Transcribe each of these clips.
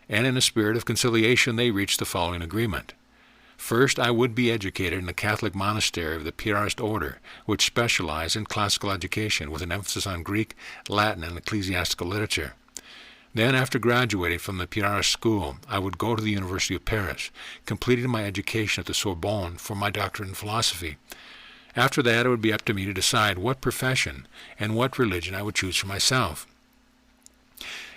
and in a spirit of conciliation they reached the following agreement. First, I would be educated in the Catholic monastery of the Piarist order, which specialized in classical education with an emphasis on Greek, Latin, and ecclesiastical literature. Then, after graduating from the Piarist school, I would go to the University of Paris, completing my education at the Sorbonne for my doctorate in philosophy. After that, it would be up to me to decide what profession and what religion I would choose for myself.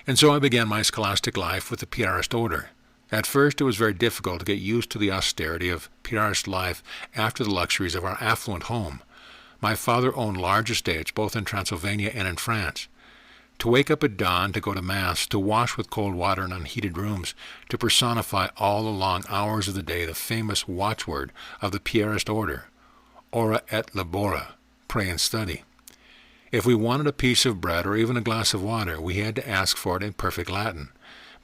And so I began my scholastic life with the Piarist order. At first, it was very difficult to get used to the austerity of Piarist life after the luxuries of our affluent home. My father owned large estates both in Transylvania and in France. To wake up at dawn, to go to Mass, to wash with cold water in unheated rooms, to personify all the long hours of the day the famous watchword of the Piarist order, ora et labora, pray and study. If we wanted a piece of bread or even a glass of water, we had to ask for it in perfect Latin.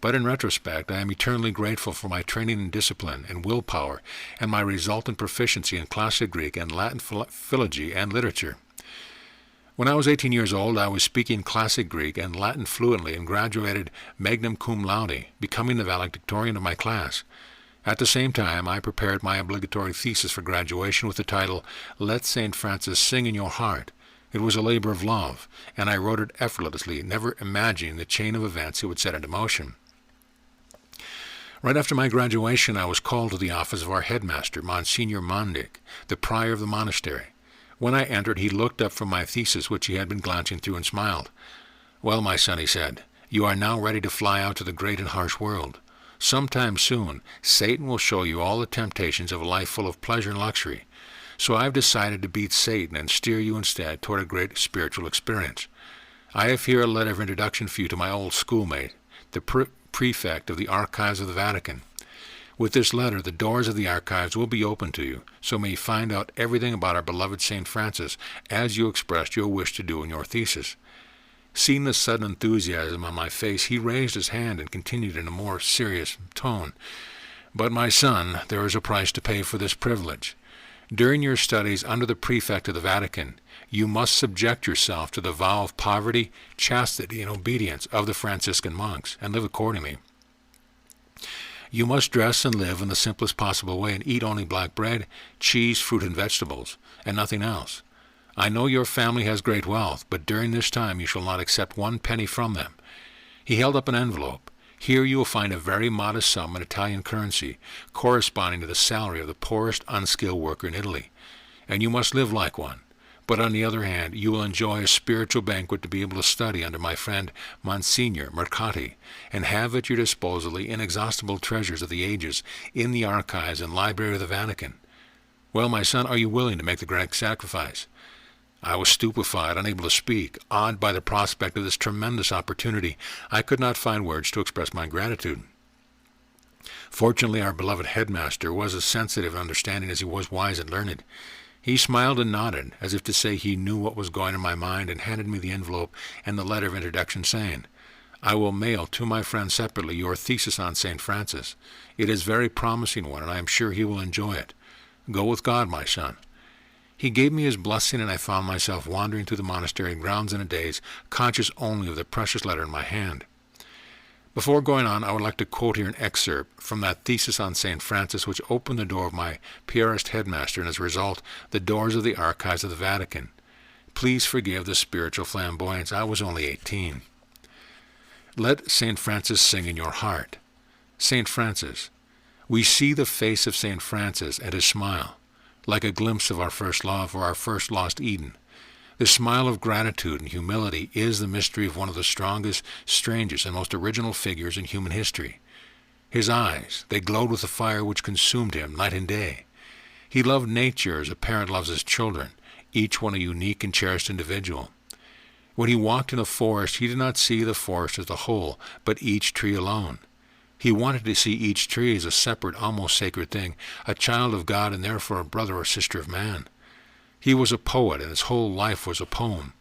But in retrospect, I am eternally grateful for my training in discipline and willpower and my resultant proficiency in classic Greek and Latin philology and literature. When I was 18 years old, I was speaking classic Greek and Latin fluently and graduated magna cum laude, becoming the valedictorian of my class. At the same time, I prepared my obligatory thesis for graduation with the title, Let St. Francis Sing in Your Heart. It was a labor of love, and I wrote it effortlessly, never imagining the chain of events it would set into motion. Right after my graduation, I was called to the office of our headmaster, Monsignor Mondic, the prior of the monastery. When I entered, he looked up from my thesis, which he had been glancing through, and smiled. "Well, my son," he said, "you are now ready to fly out to the great and harsh world. Sometime soon, Satan will show you all the temptations of a life full of pleasure and luxury. So I have decided to beat Satan and steer you instead toward a great spiritual experience. I have here a letter of introduction for you to my old schoolmate, the prefect of the archives of the Vatican. With this letter, the doors of the archives will be open to you, so may you find out everything about our beloved St. Francis, as you expressed your wish to do in your thesis." Seeing the sudden enthusiasm on my face, he raised his hand and continued in a more serious tone, "But, my son, there is a price to pay for this privilege. During your studies under the prefect of the Vatican, you must subject yourself to the vow of poverty, chastity, and obedience of the Franciscan monks, and live accordingly. You must dress and live in the simplest possible way and eat only black bread, cheese, fruit, and vegetables, and nothing else. I know your family has great wealth, but during this time you shall not accept 1 penny from them." He held up an envelope. "Here you will find a very modest sum in Italian currency, corresponding to the salary of the poorest unskilled worker in Italy, and you must live like one. But on the other hand, you will enjoy a spiritual banquet to be able to study under my friend Monsignor Mercati, and have at your disposal the inexhaustible treasures of the ages in the archives and library of the Vatican. Well, my son, are you willing to make the great sacrifice?" I was stupefied, unable to speak, awed by the prospect of this tremendous opportunity. I could not find words to express my gratitude. Fortunately, our beloved headmaster was as sensitive and understanding as he was wise and learned. He smiled and nodded, as if to say he knew what was going in my mind, and handed me the envelope and the letter of introduction, saying, "I will mail to my friend separately your thesis on St. Francis. It is a very promising one, and I am sure he will enjoy it. Go with God, my son." He gave me his blessing, and I found myself wandering through the monastery grounds in a daze, conscious only of the precious letter in my hand. Before going on, I would like to quote here an excerpt from that thesis on St. Francis which opened the door of my Piarist headmaster, and as a result, the doors of the archives of the Vatican. Please forgive the spiritual flamboyance. I was only 18. Let St. Francis sing in your heart. St. Francis. We see the face of St. Francis and his smile, like a glimpse of our first love or our first lost Eden. The smile of gratitude and humility is the mystery of one of the strongest, strangest, and most original figures in human history. His eyes, they glowed with the fire which consumed him night and day. He loved nature as a parent loves his children, each one a unique and cherished individual. When he walked in a forest, he did not see the forest as a whole, but each tree alone. He wanted to see each tree as a separate, almost sacred thing, a child of God and therefore a brother or sister of man. He was a poet, and his whole life was a poem.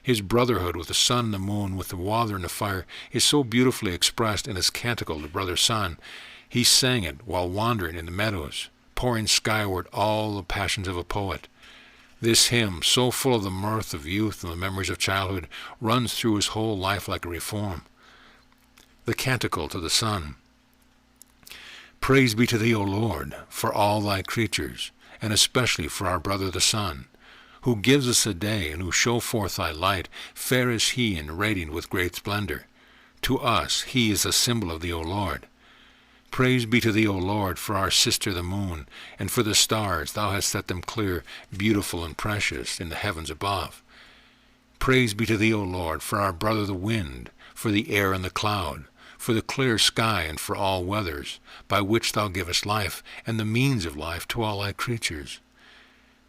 His brotherhood with the sun and the moon, with the water and the fire, is so beautifully expressed in his canticle, The Brother Sun. He sang it while wandering in the meadows, pouring skyward all the passions of a poet. This hymn, so full of the mirth of youth and the memories of childhood, runs through his whole life like a reform. The Canticle to the Sun. Praise be to thee, O Lord, for all thy creatures, and especially for our brother the sun, who gives us a day, and who show forth thy light. Fair is he, and radiant with great splendor. To us he is a symbol of thee, O Lord. Praise be to thee, O Lord, for our sister the moon, and for the stars. Thou hast set them clear, beautiful, and precious in the heavens above. Praise be to thee, O Lord, for our brother the wind, for the air and the cloud, for the clear sky, and for all weathers, by which thou givest life, and the means of life to all thy creatures.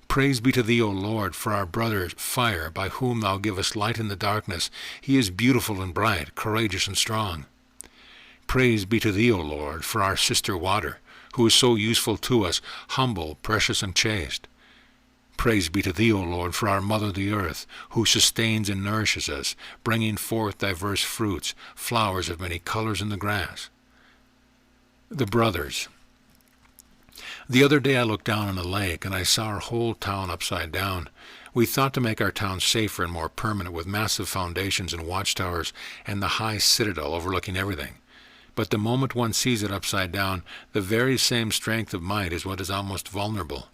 Praise be to thee, O Lord, for our brother fire, by whom thou givest light in the darkness. He is beautiful and bright, courageous and strong. Praise be to thee, O Lord, for our sister water, who is so useful to us, humble, precious, and chaste. Praise be to thee, O Lord, for our mother the earth, who sustains and nourishes us, bringing forth diverse fruits, flowers of many colors in the grass. The brothers. The other day I looked down on a lake, and I saw our whole town upside down. We thought to make our town safer and more permanent with massive foundations and watchtowers and the high citadel overlooking everything. But the moment one sees it upside down, the very same strength of might is what is almost vulnerable.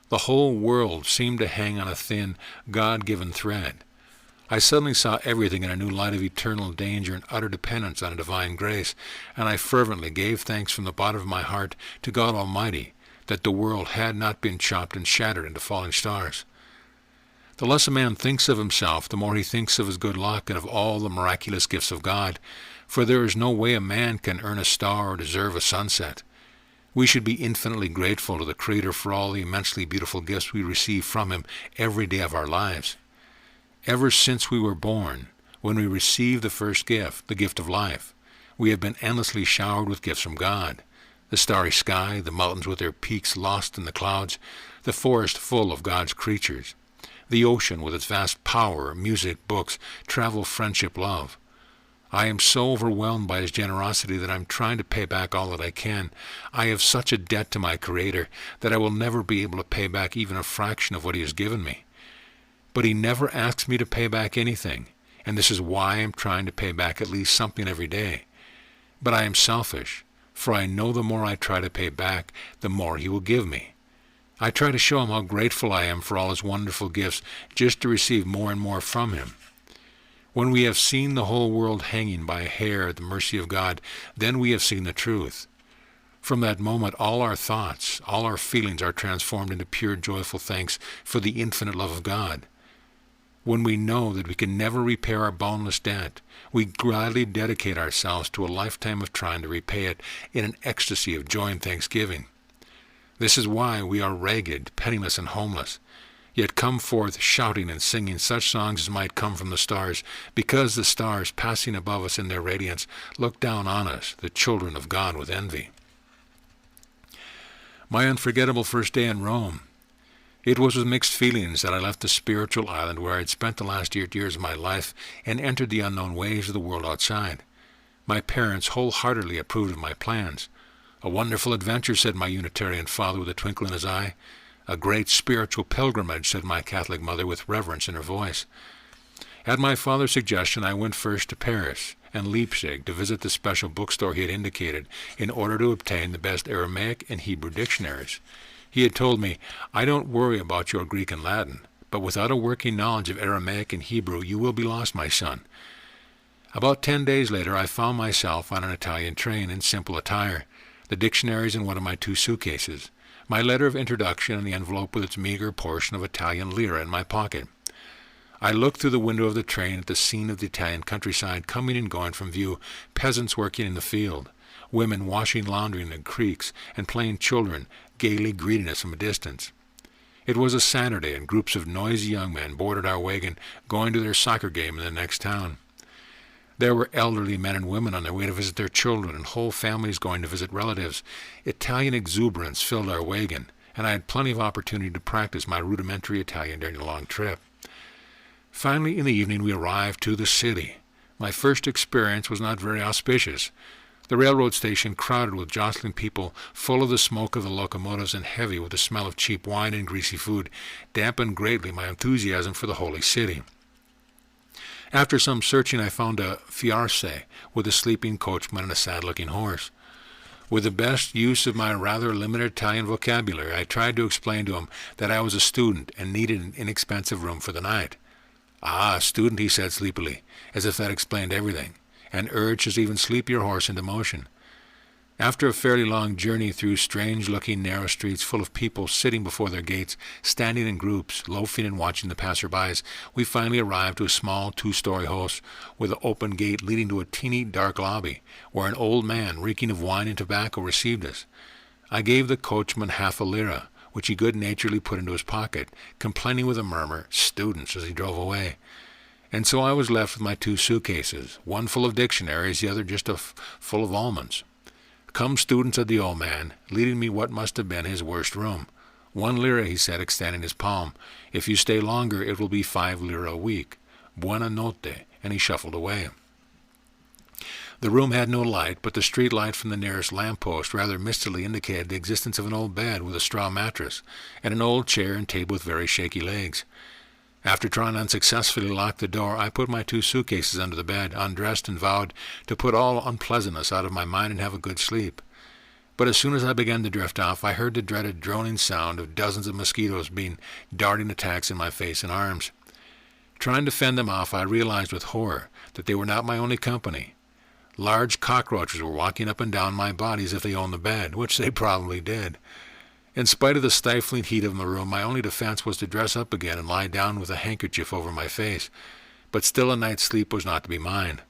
The whole world seemed to hang on a thin, God-given thread. I suddenly saw everything in a new light of eternal danger and utter dependence on a divine grace, and I fervently gave thanks from the bottom of my heart to God Almighty that the world had not been chopped and shattered into falling stars. The less a man thinks of himself, the more he thinks of his good luck and of all the miraculous gifts of God, for there is no way a man can earn a star or deserve a sunset. We should be infinitely grateful to the Creator for all the immensely beautiful gifts we receive from Him every day of our lives. Ever since we were born, when we received the first gift, the gift of life, we have been endlessly showered with gifts from God. The starry sky, the mountains with their peaks lost in the clouds, the forest full of God's creatures, the ocean with its vast power, music, books, travel, friendship, love. I am so overwhelmed by His generosity that I'm trying to pay back all that I can. I have such a debt to my Creator that I will never be able to pay back even a fraction of what He has given me. But He never asks me to pay back anything, and this is why I'm trying to pay back at least something every day. But I am selfish, for I know the more I try to pay back, the more He will give me. I try to show Him how grateful I am for all His wonderful gifts, just to receive more and more from Him. When we have seen the whole world hanging by a hair at the mercy of God, then we have seen the truth. From that moment, all our thoughts, all our feelings are transformed into pure, joyful thanks for the infinite love of God. When we know that we can never repay our boundless debt, we gladly dedicate ourselves to a lifetime of trying to repay it in an ecstasy of joy and thanksgiving. This is why we are ragged, penniless, and homeless, yet come forth shouting and singing such songs as might come from the stars, because the stars, passing above us in their radiance, look down on us, the children of God, with envy. My unforgettable first day in Rome. It was with mixed feelings that I left the spiritual island where I had spent the last 8 years of my life and entered the unknown ways of the world outside. My parents wholeheartedly approved of my plans. "A wonderful adventure," said my Unitarian father with a twinkle in his eye. "A great spiritual pilgrimage," said my Catholic mother with reverence in her voice. At my father's suggestion, I went first to Paris and Leipzig to visit the special bookstore he had indicated in order to obtain the best Aramaic and Hebrew dictionaries. He had told me, "I don't worry about your Greek and Latin, but without a working knowledge of Aramaic and Hebrew, you will be lost, my son." About 10 days later, I found myself on an Italian train in simple attire, the dictionaries in one of my 2 suitcases, my letter of introduction and the envelope with its meager portion of Italian lira in my pocket. I looked through the window of the train at the scene of the Italian countryside coming and going from view, peasants working in the field, women washing laundry in the creeks, and playing children gaily greeting us from a distance. It was a Saturday, and groups of noisy young men boarded our wagon, going to their soccer game in the next town. There were elderly men and women on their way to visit their children, and whole families going to visit relatives. Italian exuberance filled our wagon, and I had plenty of opportunity to practice my rudimentary Italian during the long trip. Finally, in the evening, we arrived to the city. My first experience was not very auspicious. The railroad station crowded with jostling people, full of the smoke of the locomotives and heavy with the smell of cheap wine and greasy food, dampened greatly my enthusiasm for the holy city. After some searching, I found a fiarce with a sleeping coachman and a sad-looking horse. With the best use of my rather limited Italian vocabulary, I tried to explain to him that I was a student and needed an inexpensive room for the night. "Ah, a student," he said sleepily, as if that explained everything, and urged his even sleepier horse into motion. After a fairly long journey through strange-looking narrow streets full of people sitting before their gates, standing in groups, loafing and watching the passer-bys, we finally arrived to a small two-story house with an open gate leading to a teeny dark lobby, where an old man, reeking of wine and tobacco, received us. I gave the coachman half a lira, which he good-naturedly put into his pocket, complaining with a murmur, "Students," as he drove away. And so I was left with my 2 suitcases, one full of dictionaries, the other just full of almonds. "Come, student," said the old man, leading me what must have been his worst room. "1 lira," he said, extending his palm. "If you stay longer, it will be 5 lira a week. Buona notte," and he shuffled away. The room had no light, but the street light from the nearest lamp-post rather mistily indicated the existence of an old bed with a straw mattress, and an old chair and table with very shaky legs. After trying unsuccessfully to lock the door, I put my 2 suitcases under the bed, undressed, and vowed to put all unpleasantness out of my mind and have a good sleep. But as soon as I began to drift off, I heard the dreaded droning sound of dozens of mosquitoes darting attacks in my face and arms. Trying to fend them off, I realized with horror that they were not my only company. Large cockroaches were walking up and down my body as if they owned the bed, which they probably did. In spite of the stifling heat of my room, my only defense was to dress up again and lie down with a handkerchief over my face. But still a night's sleep was not to be mine.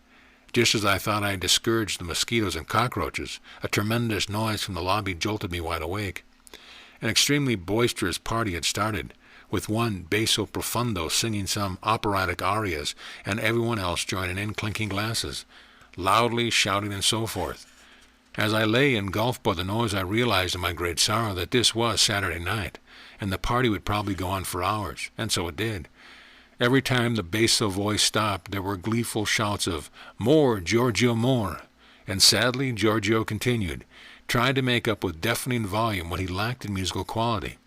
Just as I thought I had discouraged the mosquitoes and cockroaches, a tremendous noise from the lobby jolted me wide awake. An extremely boisterous party had started, with one basso profundo singing some operatic arias, and everyone else joining in, clinking glasses, loudly shouting and so forth. As I lay engulfed by the noise, I realized in my great sorrow that this was Saturday night, and the party would probably go on for hours, and so it did. Every time the basso voice stopped, there were gleeful shouts of, "More, Giorgio, more!" And sadly, Giorgio continued, trying to make up with deafening volume what he lacked in musical quality.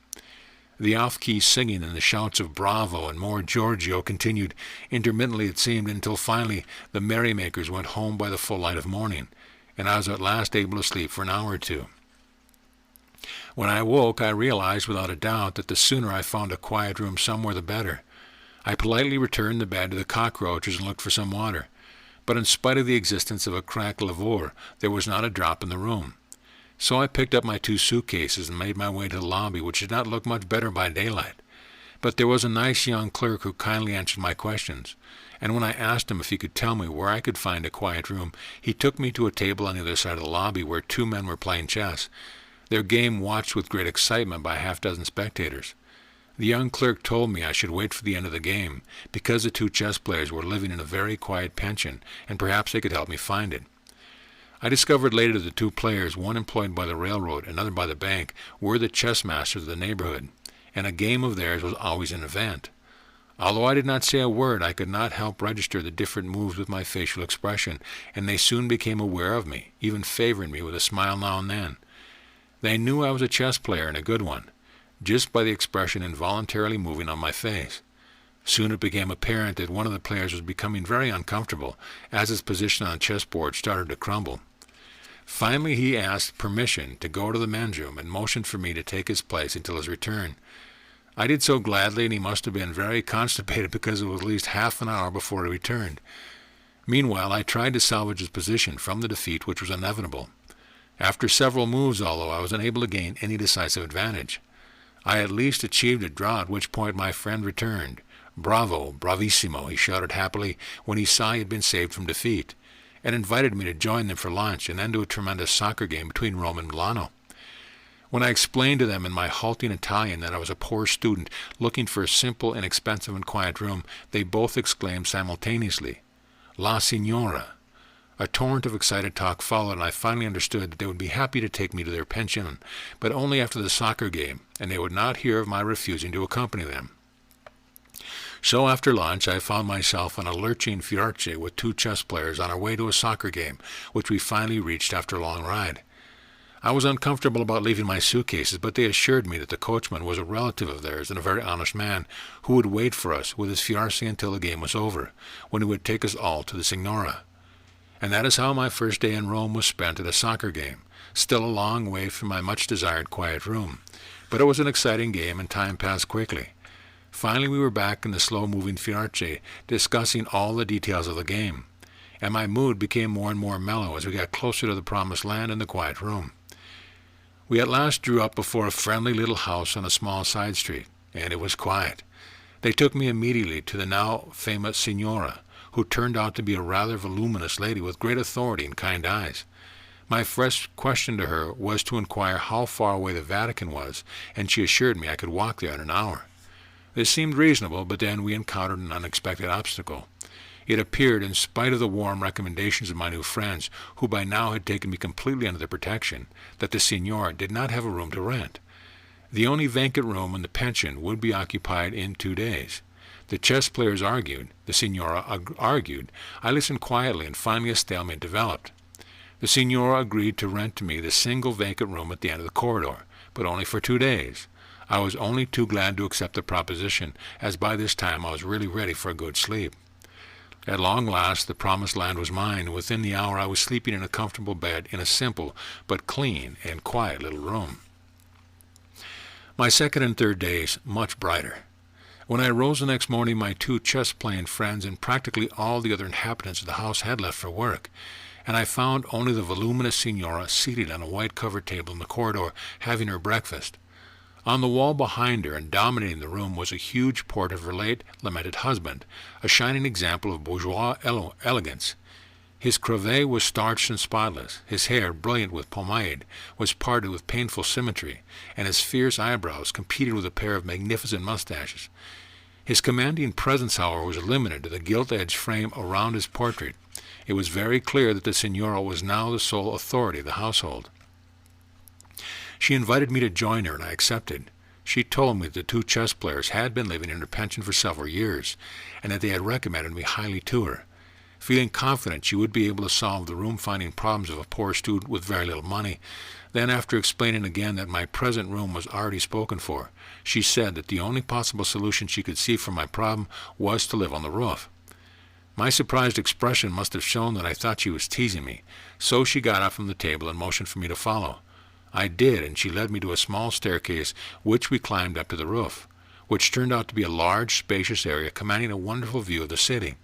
The off-key singing and the shouts of "Bravo" and "More, Giorgio" continued intermittently, it seemed, until finally the merrymakers went home by the full light of morning, and I was at last able to sleep for an hour or 2. When I awoke, I realized without a doubt that the sooner I found a quiet room somewhere the better. I politely returned the bed to the cockroaches and looked for some water, but in spite of the existence of a cracked lavore, there was not a drop in the room. So I picked up my 2 suitcases and made my way to the lobby, which did not look much better by daylight. But there was a nice young clerk who kindly answered my questions, and when I asked him if he could tell me where I could find a quiet room, he took me to a table on the other side of the lobby where 2 men were playing chess, their game watched with great excitement by 6 spectators. The young clerk told me I should wait for the end of the game, because the 2 chess players were living in a very quiet pension, and perhaps they could help me find it. I discovered later that the 2 players, one employed by the railroad, another by the bank, were the chess masters of the neighborhood, and a game of theirs was always an event. Although I did not say a word, I could not help register the different moves with my facial expression, and they soon became aware of me, even favoring me with a smile now and then. They knew I was a chess player and a good one, just by the expression involuntarily moving on my face. Soon it became apparent that one of the players was becoming very uncomfortable, as his position on the chessboard started to crumble. Finally he asked permission to go to the men's room and motioned for me to take his place until his return. I did so gladly, and he must have been very constipated because it was at least half an hour before he returned. Meanwhile, I tried to salvage his position from the defeat which was inevitable. After several moves, although I was unable to gain any decisive advantage, I at least achieved a draw, at which point my friend returned. "Bravo, bravissimo," he shouted happily when he saw he had been saved from defeat, and invited me to join them for lunch and then to a tremendous soccer game between Rome and Milano. When I explained to them in my halting Italian that I was a poor student looking for a simple, inexpensive, and quiet room, they both exclaimed simultaneously, "La signora." A torrent of excited talk followed, and I finally understood that they would be happy to take me to their pension, but only after the soccer game, and they would not hear of my refusing to accompany them. So after lunch, I found myself on a lurching Fiorce with 2 chess players on our way to a soccer game, which we finally reached after a long ride. I was uncomfortable about leaving my suitcases, but they assured me that the coachman was a relative of theirs and a very honest man, who would wait for us with his Fiorce until the game was over, when he would take us all to the Signora. And that is how my first day in Rome was spent at a soccer game, still a long way from my much-desired quiet room. But it was an exciting game, and time passed quickly. Finally, we were back in the slow-moving Fiarce, discussing all the details of the game, and my mood became more and more mellow as we got closer to the promised land and the quiet room. We at last drew up before a friendly little house on a small side street, and it was quiet. They took me immediately to the now famous Signora, who turned out to be a rather voluminous lady with great authority and kind eyes. My first question to her was to inquire how far away the Vatican was, and she assured me I could walk there in an hour. This seemed reasonable, but then we encountered an unexpected obstacle. It appeared, in spite of the warm recommendations of my new friends, who by now had taken me completely under their protection, that the Signora did not have a room to rent. The only vacant room in the pension would be occupied in 2 days. The chess players argued, the Signora argued. I listened quietly, and finally a stalemate developed. The Signora agreed to rent to me the single vacant room at the end of the corridor, but only for 2 days. I was only too glad to accept the proposition, as by this time I was really ready for a good sleep. At long last, the promised land was mine, and within the hour I was sleeping in a comfortable bed in a simple but clean and quiet little room. My second and third days, much brighter. When I arose the next morning, my 2 chess-playing friends and practically all the other inhabitants of the house had left for work, and I found only the voluminous Signora seated on a white-covered table in the corridor, having her breakfast. On the wall behind her and dominating the room was a huge portrait of her late lamented husband, a shining example of bourgeois elegance. His cravat was starched and spotless, his hair, brilliant with pomade, was parted with painful symmetry, and his fierce eyebrows competed with a pair of magnificent mustaches. His commanding presence, however, was limited to the gilt-edged frame around his portrait. It was very clear that the Signora was now the sole authority of the household. She invited me to join her, and I accepted. She told me that the 2 chess players had been living in her pension for several years, and that they had recommended me highly to her. Feeling confident she would be able to solve the room-finding problems of a poor student with very little money, then after explaining again that my present room was already spoken for, she said that the only possible solution she could see for my problem was to live on the roof. My surprised expression must have shown that I thought she was teasing me, so she got up from the table and motioned for me to follow. I did, and she led me to a small staircase, which we climbed up to the roof, which turned out to be a large, spacious area commanding a wonderful view of the city.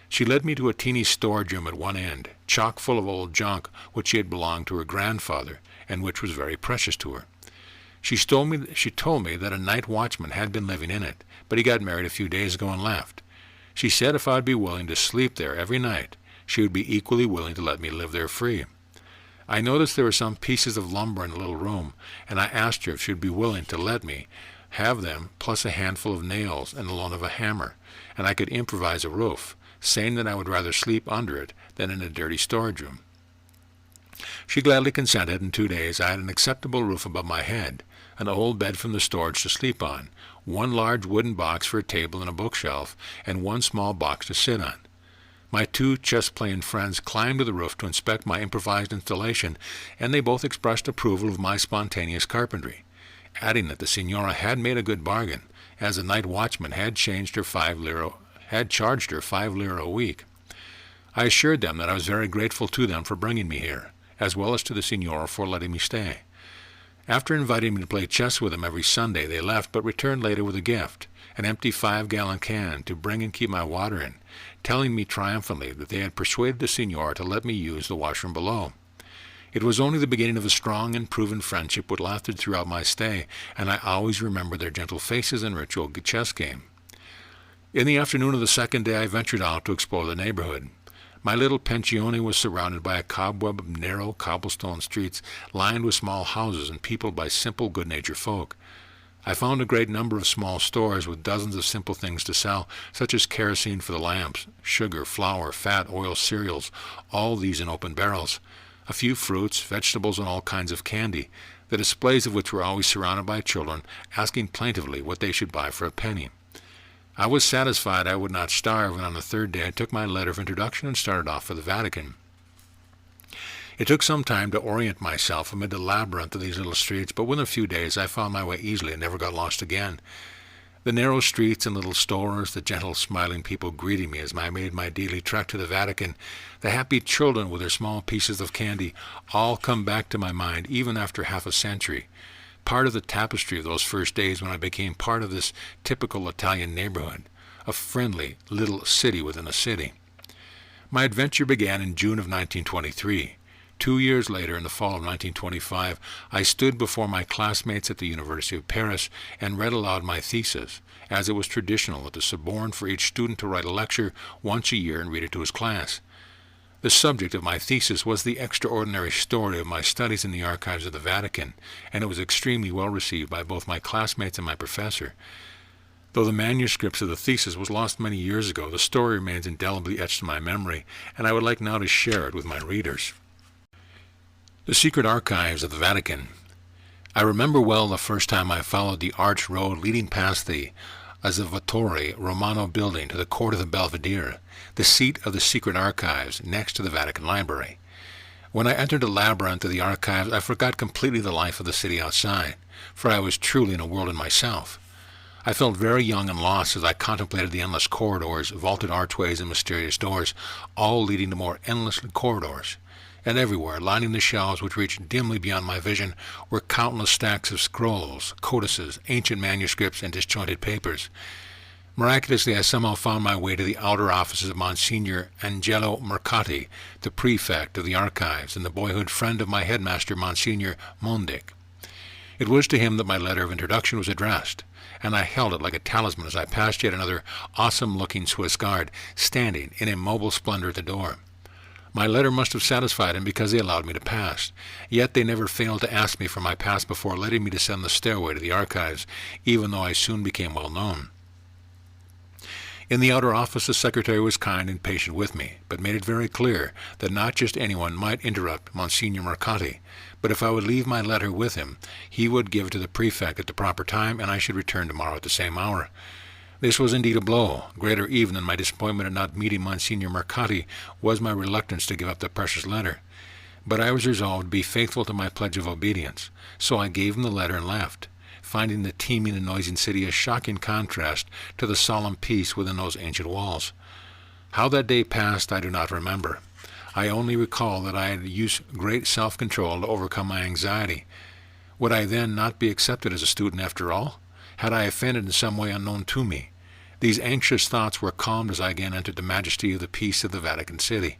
She led me to a teeny storage room at one end, chock full of old junk which had belonged to her grandfather, and which was very precious to her. She told me that a night watchman had been living in it, but he got married a few days ago and left. She said if I would be willing to sleep there every night, she would be equally willing to let me live there free. I noticed there were some pieces of lumber in the little room, and I asked her if she would be willing to let me have them, plus a handful of nails and the loan of a hammer, and I could improvise a roof, saying that I would rather sleep under it than in a dirty storage room. She gladly consented. In 2 days I had an acceptable roof above my head, an old bed from the storage to sleep on, 1 large wooden box for a table and a bookshelf, and 1 small box to sit on. My 2 chess-playing friends climbed to the roof to inspect my improvised installation, and they both expressed approval of my spontaneous carpentry, adding that the Signora had made a good bargain, as the night watchman had charged her 5 lire a week. I assured them that I was very grateful to them for bringing me here, as well as to the Signora for letting me stay. After inviting me to play chess with them every Sunday, they left, but returned later with a gift, an empty 5-gallon can to bring and keep my water in, telling me triumphantly that they had persuaded the Signora to let me use the washroom below. It was only the beginning of a strong and proven friendship which lasted throughout my stay, and I always remember their gentle faces and ritual chess game. In the afternoon of the second day I ventured out to explore the neighborhood. My little pensione was surrounded by a cobweb of narrow cobblestone streets lined with small houses and peopled by simple, good-natured folk. I found a great number of small stores with dozens of simple things to sell, such as kerosene for the lamps, sugar, flour, fat, oil, cereals, all these in open barrels, a few fruits, vegetables, and all kinds of candy, the displays of which were always surrounded by children, asking plaintively what they should buy for a penny. I was satisfied I would not starve, and on the third day I took my letter of introduction and started off for the Vatican. It took some time to orient myself amid the labyrinth of these little streets, but within a few days I found my way easily and never got lost again. The narrow streets and little stores, the gentle smiling people greeting me as I made my daily trek to the Vatican, the happy children with their small pieces of candy, all come back to my mind even after half a century. Part of the tapestry of those first days when I became part of this typical Italian neighborhood, a friendly little city within a city. My adventure began in June of 1923. 2 years later, in the fall of 1925, I stood before my classmates at the University of Paris and read aloud my thesis, as it was traditional at the Sorbonne for each student to write a lecture once a year and read it to his class. The subject of my thesis was the extraordinary story of my studies in the archives of the Vatican, and it was extremely well received by both my classmates and my professor. Though the manuscripts of the thesis was lost many years ago, the story remains indelibly etched in my memory, and I would like now to share it with my readers. The secret archives of the Vatican. I remember well the first time I followed the arch road leading past the Osservatore Romano building to the court of the Belvedere, the seat of the secret archives next to the Vatican Library. When I entered the labyrinth of the archives, I forgot completely the life of the city outside, for I was truly in a world in myself. I felt very young and lost as I contemplated the endless corridors, vaulted archways, and mysterious doors, all leading to more endless corridors. And everywhere, lining the shelves which reached dimly beyond my vision, were countless stacks of scrolls, codices, ancient manuscripts, and disjointed papers. Miraculously, I somehow found my way to the outer offices of Monsignor Angelo Mercati, the prefect of the archives, and the boyhood friend of my headmaster, Monsignor Mondic. It was to him that my letter of introduction was addressed, and I held it like a talisman as I passed yet another awesome-looking Swiss guard, standing in immobile splendor at the door. My letter must have satisfied him because they allowed me to pass. Yet they never failed to ask me for my pass before letting me descend the stairway to the archives, even though I soon became well known. In the outer office the secretary was kind and patient with me, but made it very clear that not just anyone might interrupt Monsignor Mercati, but if I would leave my letter with him, he would give it to the prefect at the proper time, and I should return tomorrow at the same hour. This was indeed a blow. Greater even than my disappointment at not meeting Monsignor Mercati was my reluctance to give up the precious letter. But I was resolved to be faithful to my pledge of obedience, so I gave him the letter and left, finding the teeming and noisy city a shocking contrast to the solemn peace within those ancient walls. How that day passed I do not remember. I only recall that I had used great self-control to overcome my anxiety. Would I then not be accepted as a student after all? Had I offended in some way unknown to me? These anxious thoughts were calmed as I again entered the majesty of the peace of the Vatican City.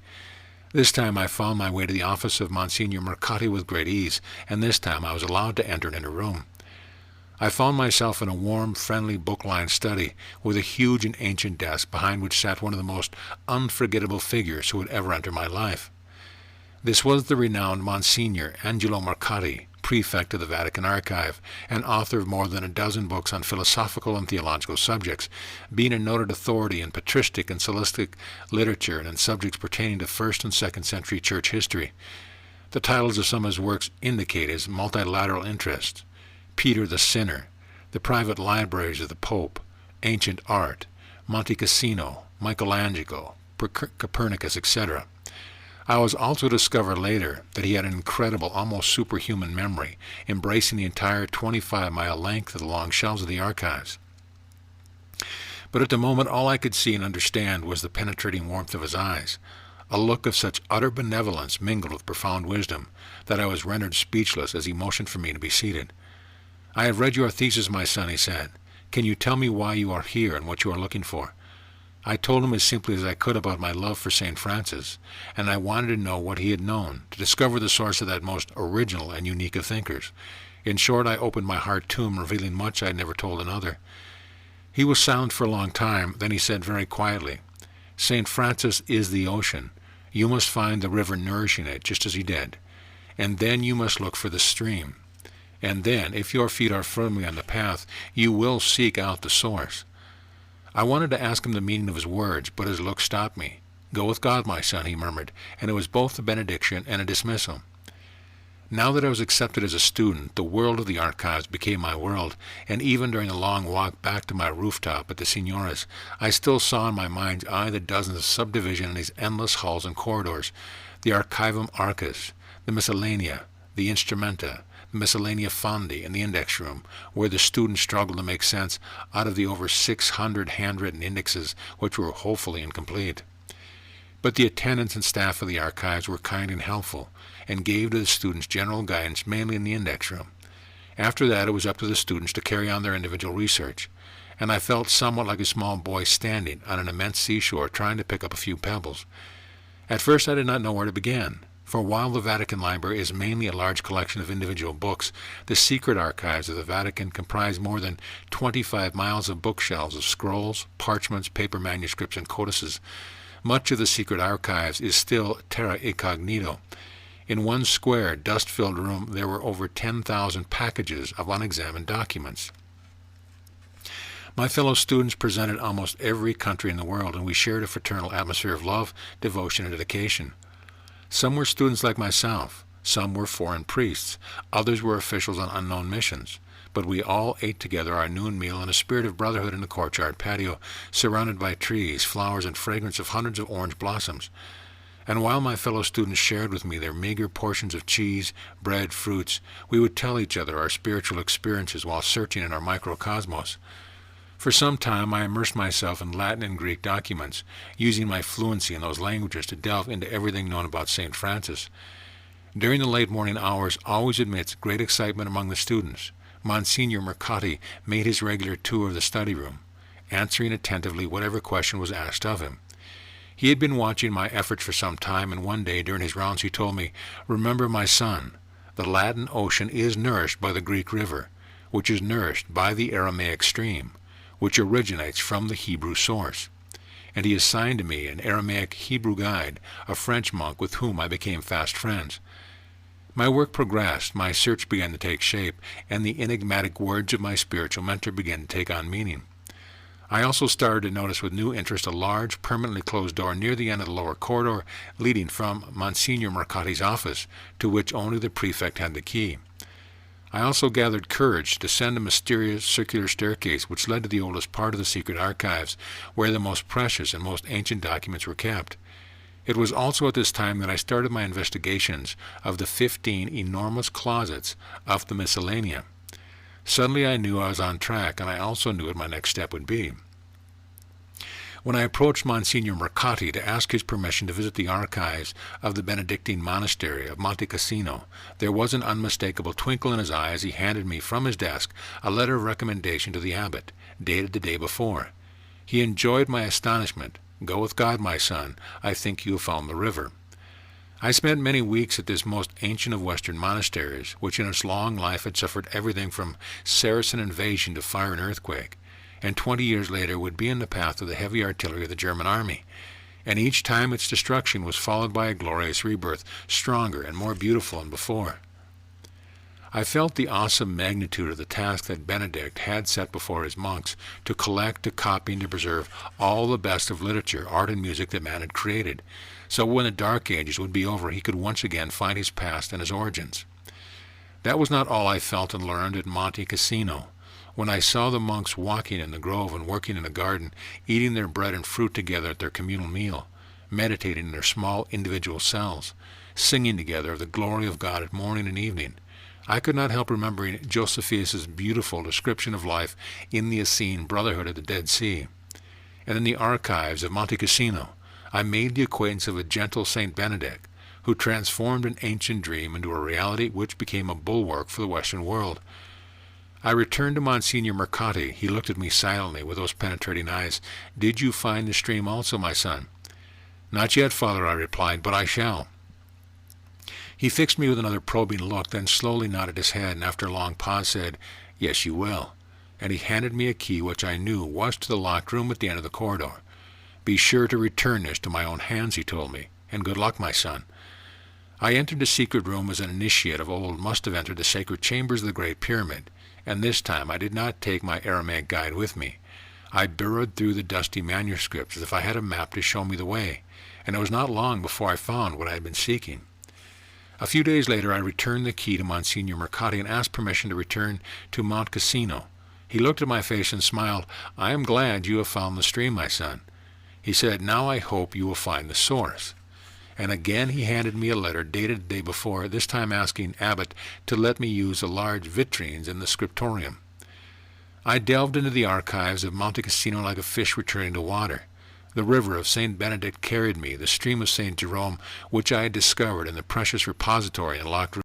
This time I found my way to the office of Monsignor Mercati with great ease, and this time I was allowed to enter an inner room. I found myself in a warm, friendly, book-lined study, with a huge and ancient desk behind which sat one of the most unforgettable figures who had ever entered my life. This was the renowned Monsignor Angelo Mercati, prefect of the Vatican Archive, and author of more than a dozen books on philosophical and theological subjects, being a noted authority in patristic and solistic literature and in subjects pertaining to 1st and 2nd century church history. The titles of some of his works indicate his multilateral interests: Peter the Sinner, The Private Libraries of the Pope, Ancient Art, Monte Cassino, Michelangelo, Copernicus, etc. I was also to discover later that he had an incredible, almost superhuman memory, embracing the entire 25-mile length of the long shelves of the archives. But at the moment all I could see and understand was the penetrating warmth of his eyes, a look of such utter benevolence mingled with profound wisdom that I was rendered speechless as he motioned for me to be seated. "I have read your thesis, my son," he said. "Can you tell me why you are here and what you are looking for?" I told him as simply as I could about my love for St. Francis, and I wanted to know what he had known, to discover the source of that most original and unique of thinkers. In short, I opened my heart to him, revealing much I had never told another. He was silent for a long time, then he said very quietly, "St. Francis is the ocean. You must find the river nourishing it, just as he did. And then you must look for the stream. And then, if your feet are firmly on the path, you will seek out the source." I wanted to ask him the meaning of his words, but his look stopped me. "Go with God, my son," he murmured, and it was both a benediction and a dismissal. Now that I was accepted as a student, the world of the archives became my world, and even during the long walk back to my rooftop at the Signora's, I still saw in my mind's eye the dozens of subdivisions in these endless halls and corridors, the Archivum Archis, the Miscellanea, the instrumenta, the miscellanea fondi in the index room, where the students struggled to make sense out of the over 600 handwritten indexes which were hopefully incomplete. But the attendants and staff of the archives were kind and helpful, and gave to the students general guidance mainly in the index room. After that, it was up to the students to carry on their individual research, and I felt somewhat like a small boy standing on an immense seashore trying to pick up a few pebbles. At first I did not know where to begin, for while the Vatican Library is mainly a large collection of individual books, the secret archives of the Vatican comprise more than 25 miles of bookshelves of scrolls, parchments, paper manuscripts, and codices. Much of the secret archives is still terra incognito. In one square, dust-filled room, there were over 10,000 packages of unexamined documents. My fellow students presented almost every country in the world, and we shared a fraternal atmosphere of love, devotion, and dedication. Some were students like myself, some were foreign priests, others were officials on unknown missions, but we all ate together our noon meal in a spirit of brotherhood in the courtyard patio, surrounded by trees, flowers, and fragrance of hundreds of orange blossoms. And while my fellow students shared with me their meager portions of cheese, bread, fruits, we would tell each other our spiritual experiences while searching in our microcosmos. For some time I immersed myself in Latin and Greek documents, using my fluency in those languages to delve into everything known about St. Francis. During the late morning hours, always amidst great excitement among the students, Monsignor Mercati made his regular tour of the study room, answering attentively whatever question was asked of him. He had been watching my efforts for some time, and one day during his rounds he told me, "Remember, my son, the Latin Ocean is nourished by the Greek River, which is nourished by the Aramaic stream, which originates from the Hebrew source." And he assigned to me an Aramaic Hebrew guide, a French monk with whom I became fast friends. My work progressed, my search began to take shape, and the enigmatic words of my spiritual mentor began to take on meaning. I also started to notice with new interest a large, permanently closed door near the end of the lower corridor leading from Monsignor Mercati's office, to which only the prefect had the key. I also gathered courage to descend a mysterious circular staircase which led to the oldest part of the secret archives, where the most precious and most ancient documents were kept. It was also at this time that I started my investigations of the 15 enormous closets of the miscellanea. Suddenly I knew I was on track, and I also knew what my next step would be. When I approached Monsignor Mercati to ask his permission to visit the archives of the Benedictine monastery of Monte Cassino, there was an unmistakable twinkle in his eye as he handed me from his desk a letter of recommendation to the abbot, dated the day before. He enjoyed my astonishment. "Go with God, my son. I think you have found the river." I spent many weeks at this most ancient of Western monasteries, which in its long life had suffered everything from Saracen invasion to fire and earthquake, and 20 years later would be in the path of the heavy artillery of the German army. And each time its destruction was followed by a glorious rebirth, stronger and more beautiful than before. I felt the awesome magnitude of the task that Benedict had set before his monks, to collect, to copy, and to preserve all the best of literature, art, and music that man had created, so when the Dark Ages would be over he could once again find his past and his origins. That was not all I felt and learned at Monte Cassino. When I saw the monks walking in the grove and working in the garden, eating their bread and fruit together at their communal meal, meditating in their small individual cells, singing together of the glory of God at morning and evening, I could not help remembering Josephus's beautiful description of life in the Essene Brotherhood of the Dead Sea. And in the archives of Monte Cassino, I made the acquaintance of a gentle Saint Benedict, who transformed an ancient dream into a reality which became a bulwark for the Western world. I returned to Monsignor Mercati. He looked at me silently with those penetrating eyes. "Did you find the stream also, my son?" "Not yet, Father," I replied, "but I shall." He fixed me with another probing look, then slowly nodded his head, and after a long pause said, "Yes, you will." And he handed me a key which I knew was to the locked room at the end of the corridor. "Be sure to return this to my own hands," he told me, "and good luck, my son." I entered the secret room as an initiate of old must have entered the sacred chambers of the Great Pyramid, and this time I did not take my Aramaic guide with me. I burrowed through the dusty manuscripts as if I had a map to show me the way, and it was not long before I found what I had been seeking. A few days later I returned the key to Monsignor Mercati and asked permission to return to Monte Cassino. He looked at my face and smiled. "I am glad you have found the stream, my son." He said, "Now I hope you will find the source." And again he handed me a letter dated the day before, this time asking Abbot to let me use the large vitrines in the scriptorium. I delved into the archives of Monte Cassino like a fish returning to water. The river of St. Benedict carried me, the stream of St. Jerome, which I had discovered in the precious repository in a locked room.